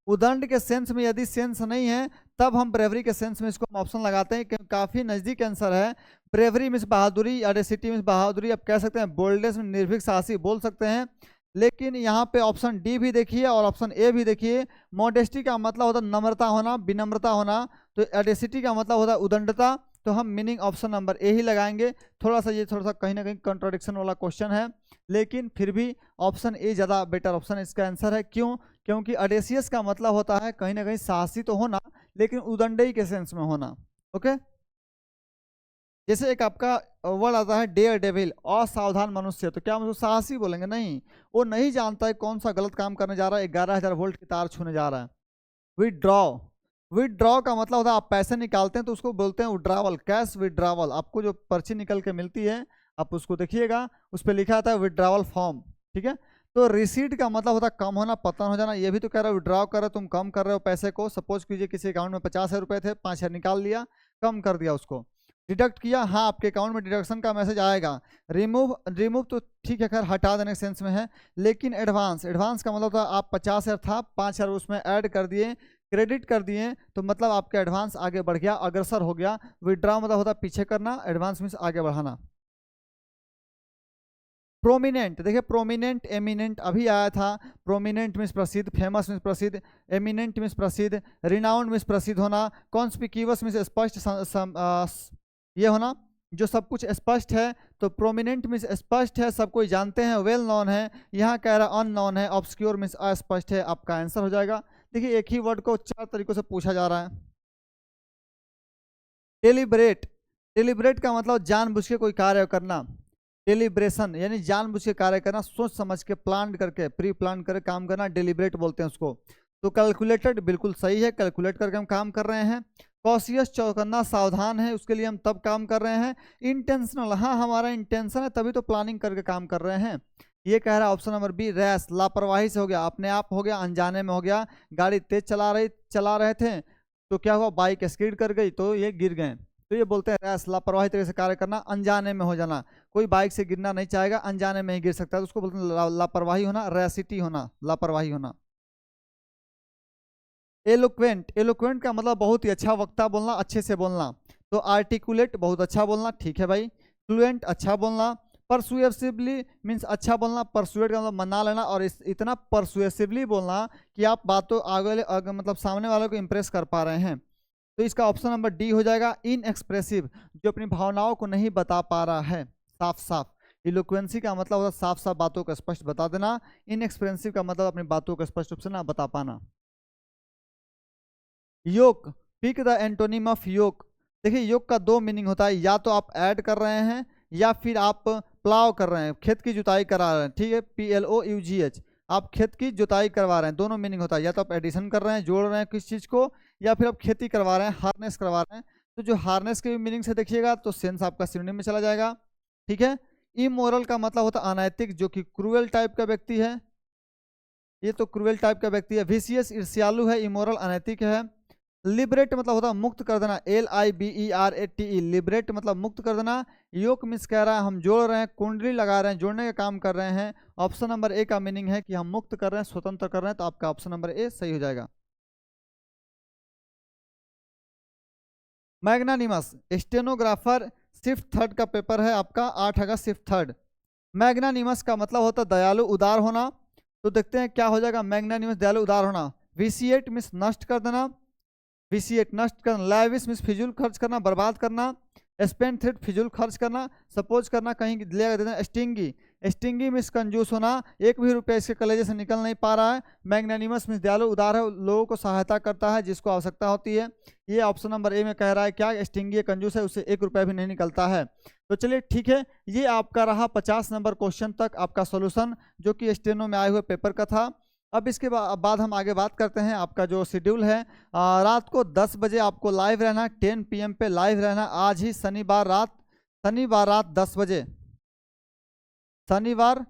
उदंड के सेंस में यदि सेंस नहीं है तब हम ब्रेवरी के सेंस में इसको हम ऑप्शन लगाते हैं, क्योंकि काफी नजदीक आंसर है। ब्रेवरी मीन्स बहादुरी, अडेसिटी मीन्स बहादुरी, आप कह सकते हैं बोल्डनेस में निर्भीक साहसी बोल सकते हैं। लेकिन यहाँ पे ऑप्शन डी भी देखिए और ऑप्शन ए भी देखिए। मॉडेस्टी का मतलब होता है नम्रता होना, विनम्रता होना, तो एडेसिटी का मतलब होता है उदंडता, तो हम मीनिंग ऑप्शन नंबर ए ही लगाएंगे। थोड़ा सा ये थोड़ा सा कहीं ना कहीं कंट्रोडिक्शन वाला क्वेश्चन है, लेकिन फिर भी ऑप्शन ए ज़्यादा बेटर ऑप्शन इसका आंसर है। क्यों? क्योंकि अडेसियस का मतलब होता है कहीं ना कहीं साहसी तो होना, लेकिन उदंडई के सेंस में होना। ओके, जैसे एक आपका वर्ड आता है डेयर डेविल, असावधान मनुष्य, तो क्या हम उसको साहसी बोलेंगे? नहीं, वो नहीं जानता है कौन सा गलत काम करने जा रहा है, 11,000 वोल्ट की तार छूने जा रहा है। विदड्रॉ, विदड्रॉ का मतलब होता है आप पैसे निकालते हैं तो उसको बोलते हैं विड्रावल, कैश विड्रावल। आपको जो पर्ची निकल के मिलती है आप उसको देखिएगा, उस पर लिखा आता है विड्रावल फॉर्म, ठीक है। तो रिसीट का मतलब होता है कम होना, पतन हो जाना। ये भी तो कह रहा है विड्रॉ कर रहे हो, तुम कम कर रहे हो पैसे को। सपोज कीजिए किसी अकाउंट में 50,000 रुपए थे, 5,000 निकाल लिया, कम कर दिया उसको। डिडक्ट किया, हाँ आपके अकाउंट में डिडक्शन का मैसेज आएगा। रिमूव, रिमूव तो ठीक है, खैर हटा देने के सेंस में है। लेकिन एडवांस, एडवांस का मतलब था आप 50,000 था, 5,000 उसमें ऐड कर दिए, क्रेडिट कर दिए, तो मतलब आपका एडवांस आगे बढ़ गया, अग्रसर हो गया। विड्रॉ मतलब होता पीछे करना, एडवांस मीन्स आगे बढ़ाना। प्रोमिनेंट, देखिए प्रोमिनेंट, एमिनेंट अभी आया था। प्रोमिनेंट मीन्स प्रसिद्ध, फेमस मीन्स प्रसिद्ध, एमिनेंट मीन्स प्रसिद्ध, रिनाउंड मीन्स प्रसिद्ध होना, कॉन्स्पिक्यूअस मीन्स स्पष्ट ये होना, जो सब कुछ स्पष्ट है। तो प्रोमिनेंट मीन्स स्पष्ट है, सब कोई जानते हैं, वेल नॉन है। यहाँ कह रहा अननॉन है, ऑब्सक्योर मीन्स अस्पष्ट है, आपका आंसर हो जाएगा। देखिए एक ही वर्ड को 4 तरीकों से पूछा जा रहा है। डेलिब्रेट, डेलिब्रेट का मतलब जानबूझ के कोई कार्य करना। डेलिब्रेशन यानी जानबूझ के कार्य करना, सोच समझ के प्लान करके, प्री प्लान करके काम करना, डेलिब्रेट बोलते हैं उसको। तो कैलकुलेटेड बिल्कुल सही है, कैलकुलेट करके हम काम कर रहे हैं। कॉशियस चौकन्ना, सावधान है, उसके लिए हम तब काम कर रहे हैं। इंटेंशनल, हाँ हमारा इंटेंशन है तभी तो प्लानिंग करके काम कर रहे हैं। ये कह रहा है ऑप्शन नंबर बी रैश, लापरवाही से हो गया, अपने आप हो गया, अनजाने में हो गया। गाड़ी तेज चला रहे थे तो क्या हुआ, बाइक स्कीड कर गई तो ये गिर गए, तो ये बोलते हैं रैश, लापरवाही तरीके से कार्य करना, अनजाने में हो जाना। कोई बाइक से गिरना नहीं चाहेगा, अनजाने में ही गिर सकता है, तो उसको बोलते हैं लापरवाही होना, रैसिटी होना, लापरवाही होना। एलोक्वेंट, एलोक्वेंट का मतलब बहुत ही अच्छा वक्ता बोलना, अच्छे से बोलना। तो आर्टिकुलेट बहुत अच्छा बोलना, ठीक है भाई। फ्लुएंट अच्छा बोलना। परसुएसिवली मीन्स अच्छा बोलना, परसुएट का मतलब मना लेना, और इतना परसुएसिवली बोलना कि आप बातों आगे मतलब सामने वालों को इंप्रेस कर पा रहे हैं। तो इसका ऑप्शन नंबर डी हो जाएगा, इनएक्सप्रेसिव, जो अपनी भावनाओं को नहीं बता पा रहा है साफ साफ। इलोक्वेंसी का मतलब होता है साफ साफ बातों को स्पष्ट बता देना, इनएक्सप्रेसिव का मतलब अपनी बातों को स्पष्ट रूप से ना बता पाना। योक, पिक द एंटोनिम ऑफ योक। देखिए योक का दो मीनिंग होता है, या तो आप ऐड कर रहे हैं या फिर आप प्लाव कर रहे हैं, खेत की जुताई करा रहे हैं, ठीक है, PLOUGH, आप खेत की जुताई करवा रहे हैं, दोनों मीनिंग होता है, या तो आप एडिशन कर रहे हैं, जोड़ रहे हैं किस चीज़ को, या फिर आप खेती करवा रहे हैं, हार्नेस करवा रहे हैं। तो जो हार्नेस के मीनिंग से देखिएगा तो सेंस आपका सिनोनिम में चला जाएगा, ठीक है। इमोरल का मतलब होता है अनैतिक, जो कि क्रूएल टाइप का व्यक्ति है, ये तो क्रूएल टाइप का व्यक्ति है। विशियस ईर्ष्यालु है, इमोरल अनैतिक है। लिबरेट मतलब होता है मुक्त कर देना, LIBERATE, लिबरेट मतलब मुक्त कर देना। योग मिस कह रहा है हम जोड़ रहे हैं, कुंडली लगा रहे हैं, जोड़ने का काम कर रहे हैं। ऑप्शन नंबर ए का मीनिंग है कि हम मुक्त कर रहे हैं, स्वतंत्र कर रहे हैं, तो आपका ऑप्शन नंबर ए सही हो जाएगा। मैग्नानिमस, स्टेनोग्राफर शिफ्ट थर्ड का पेपर है आपका, 8 अगस्त शिफ्ट थर्ड। मैग्नानिमस का मतलब होता है दयालु उदार होना, तो देखते हैं क्या हो जाएगा। मैग्नानिमस दयालु उदार होना। विशिएट मिस नष्ट कर देना, विशिएट नष्ट करना। लाविश मिस फिजूल खर्च करना, बर्बाद करना। स्पेंड थ्रेड फिजूल खर्च करना, सपोज करना कहीं ले देना। स्टिंगी, स्टिंगी मिस कंजूस होना, एक भी रुपया इसके कलेजे से निकल नहीं पा रहा है। मैग्नानिमस मिस दयालु उदार है, लोगों को सहायता करता है जिसको आवश्यकता होती है। ये ऑप्शन नंबर ए में कह रहा है क्या, स्टिंगी कंजूस है, उससे एक रुपया भी नहीं निकलता है। तो चलिए ठीक है, ये आपका रहा 50 नंबर क्वेश्चन तक आपका सोल्यूशन, जो कि स्टेनो में आए हुए पेपर का था। अब इसके बाद हम आगे बात करते हैं आपका जो शेड्यूल है। रात को 10 बजे आपको लाइव रहना, 10 PM पे लाइव रहना, आज ही शनिवार रात 10 बजे, शनिवार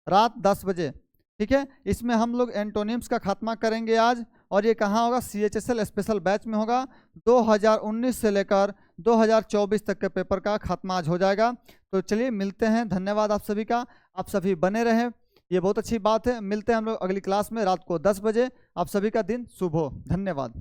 रात 10 बजे, ठीक है। इसमें हम लोग एंटोनिम्स का खात्मा करेंगे आज, और ये कहाँ होगा, CHSL स्पेशल बैच में होगा। 2019 से लेकर 2024 तक के पेपर का खात्मा आज हो जाएगा। तो चलिए मिलते हैं, धन्यवाद आप सभी का, आप सभी बने रहें, ये बहुत अच्छी बात है। मिलते हैं हम लोग अगली क्लास में रात को 10 बजे। आप सभी का दिन शुभ हो, धन्यवाद।